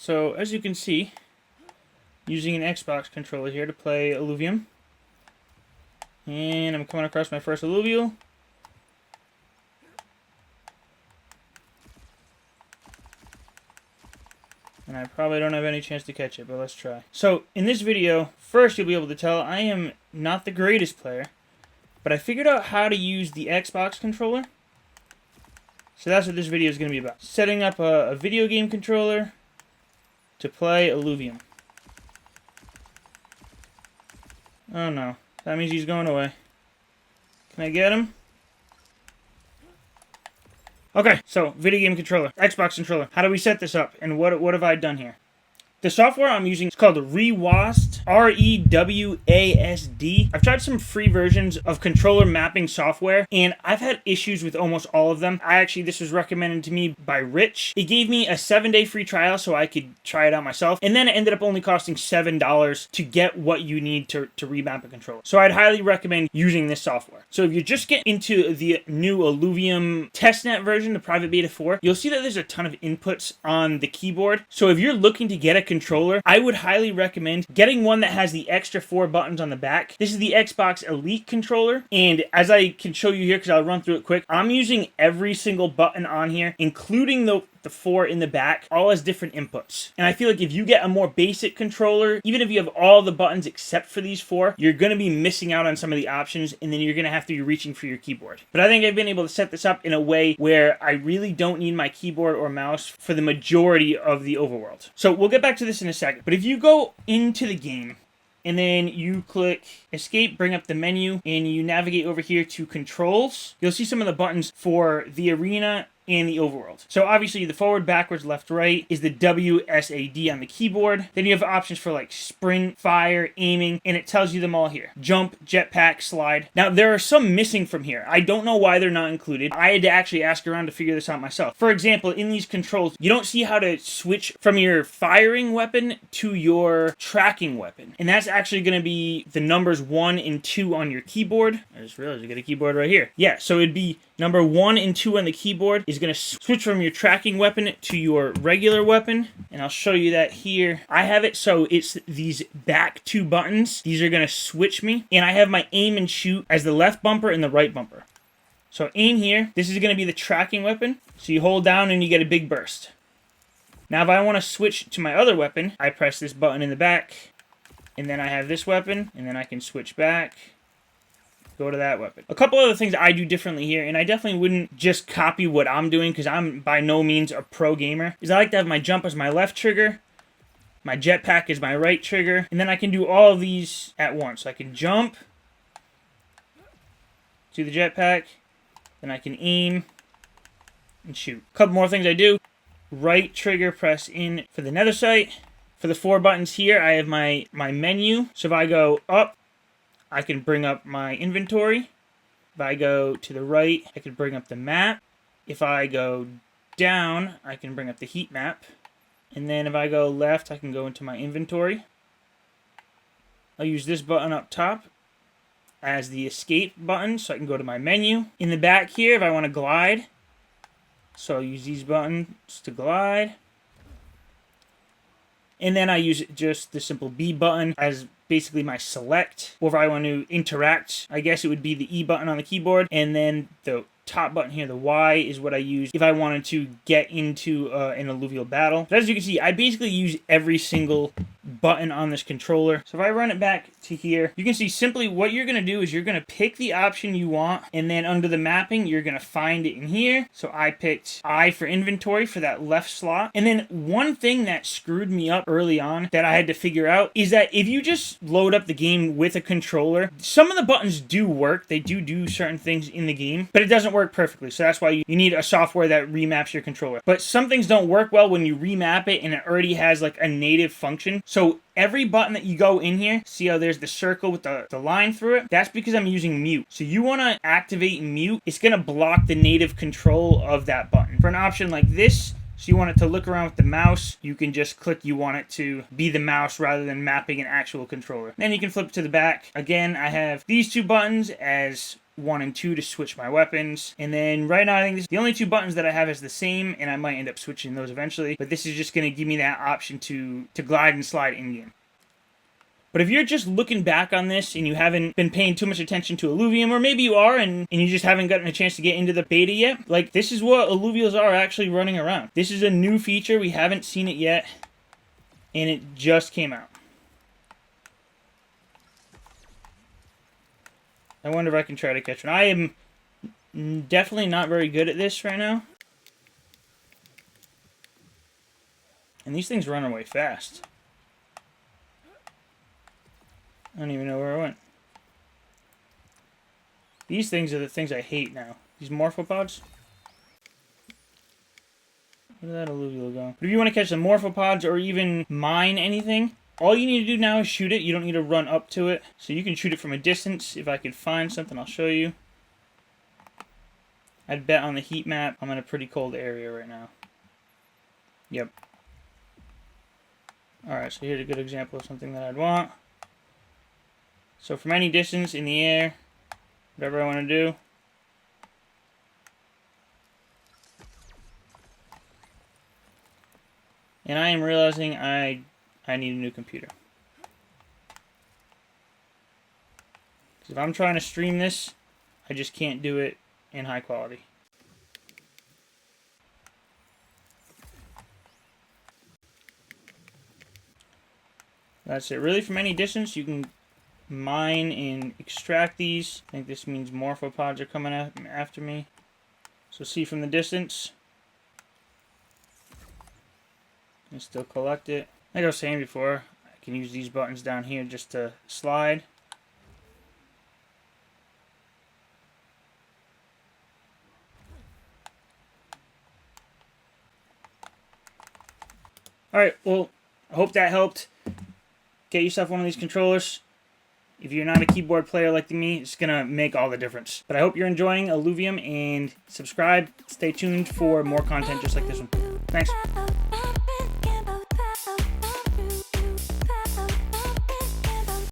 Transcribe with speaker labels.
Speaker 1: So as you can see, using an Xbox controller here to play Illuvium. And I'm coming across my first Illuvium. And I probably don't have any chance to catch it, but let's try. So, in this video, first you'll be able to tell I am not the greatest player, but I figured out how to use the Xbox controller. So that's what this video is going to be about. Setting up a video game controller to play Illuvium. Oh no, that means he's going away. Can I get him? Okay, so video game controller, Xbox controller. How do we set this up, and what have I done here? The software I'm using is called reWASD, R-E-W-A-S-D. I've tried some free versions of controller mapping software, and I've had issues with almost all of them. This was recommended to me by Rich. It gave me a 7-day free trial so I could try it out myself, and then it ended up only costing $7 to get what you need to remap a controller. So I'd highly recommend using this software. So if you just get into the new Illuvium Testnet version, the private beta 4, you'll see that there's a ton of inputs on the keyboard. So if you're looking to get a controller, I would highly recommend getting one that has the extra 4 buttons on the back. This is the Xbox Elite controller, and as I can show you here, because I'll run through it quick, I'm using every single button on here, including the 4 in the back, all as different inputs. And I feel like if you get a more basic controller, even if you have all the buttons except for these 4, you're going to be missing out on some of the options, and then you're going to have to be reaching for your keyboard. But I think I've been able to set this up in a way where I really don't need my keyboard or mouse for the majority of the overworld. So we'll get back to this in a second. But if you go into the game, and then you click escape, bring up the menu, and you navigate over here to controls, you'll see some of the buttons for the arena and the overworld. So obviously the forward, backwards, left, right is the WSAD on the keyboard. Then you have options for like sprint, fire, aiming, and it tells you them all here. Jump, jetpack, slide. Now there are some missing from here. I don't know why they're not included. I had to actually ask around to figure this out myself. For example, in these controls, you don't see how to switch from your firing weapon to your tracking weapon. And that's actually going to be the numbers 1 and 2 on your keyboard. I just realized I got a keyboard right here. Yeah, so it'd be number 1 and 2 on the keyboard is going to switch from your tracking weapon to your regular weapon. And I'll show you that here. I have it so it's these back 2 buttons. These are going to switch me. And I have my aim and shoot as the left bumper and the right bumper. So aim here. This is going to be the tracking weapon. So you hold down and you get a big burst. Now if I want to switch to my other weapon, I press this button in the back. And then I have this weapon. And then I can switch back. Go to that weapon. A couple other things I do differently here, and I definitely wouldn't just copy what I'm doing because I'm by no means a pro gamer, is I like to have my jump as my left trigger, my jetpack is my right trigger, and then I can do all of these at once. So I can jump to the jetpack, then I can aim and shoot. A couple more things I do. Right trigger, press in for the nether sight. For the 4 buttons here, I have my menu. So if I go up, I can bring up my inventory. If I go to the right, I can bring up the map. If I go down, I can bring up the heat map. And then if I go left, I can go into my inventory. I'll use this button up top as the escape button, so I can go to my menu. In the back here, if I want to glide, so I'll use these buttons to glide. And then I use just the simple B button as basically my select. Or if I want to interact, I guess it would be the E button on the keyboard. And then the top button here, the Y, is what I use if I wanted to get into an alluvial battle. But as you can see, I basically use every single button on this controller. So if I run it back to here, you can see simply what you're going to do is you're going to pick the option you want, and then under the mapping, you're going to find it in here. So I picked I for inventory for that left slot. And then one thing that screwed me up early on that I had to figure out is that if you just load up the game with a controller, some of the buttons do work. They do certain things in the game, but it doesn't work perfectly. So that's why you need a software that remaps your controller. But some things don't work well when you remap it and it already has like a native function. So every button that you go in here, see how there's the circle with the line through it? That's because I'm using mute. So you want to activate mute. It's going to block the native control of that button. For an option like this, so you want it to look around with the mouse, you can just click you want it to be the mouse rather than mapping an actual controller. Then you can flip to the back. Again, I have these 2 buttons as 1 and 2 to switch my weapons. And then right now I think this, the only 2 buttons that I have is the same, and I might end up switching those eventually. But this is just going to give me that option to glide and slide in-game. But if you're just looking back on this and you haven't been paying too much attention to Illuvium, or maybe you are and you just haven't gotten a chance to get into the beta yet, like, this is what Illuvials are actually running around. This is a new feature. We haven't seen it yet, and it just came out. I wonder if I can try to catch one. I am definitely not very good at this right now. And these things run away fast. I don't even know where I went. These things are the things I hate now. These morphopods. Where did that alluvial go? But if you want to catch the morphopods or even mine anything, all you need to do now is shoot it. You don't need to run up to it. So you can shoot it from a distance. If I could find something, I'll show you. I'd bet on the heat map I'm in a pretty cold area right now. Yep. Alright, so here's a good example of something that I'd want. So from any distance in the air, whatever I want to do. And I am realizing I need a new computer. Because if I'm trying to stream this, I just can't do it in high quality. That's it. Really, from any distance, you can mine and extract these. I think this means morphopods are coming after me. So see from the distance. And still collect it. Like I was saying before, I can use these buttons down here just to slide. Alright, well, I hope that helped. Get yourself one of these controllers. If you're not a keyboard player like me, it's going to make all the difference. But I hope you're enjoying Illuvium, and subscribe. Stay tuned for more content just like this one. Thanks.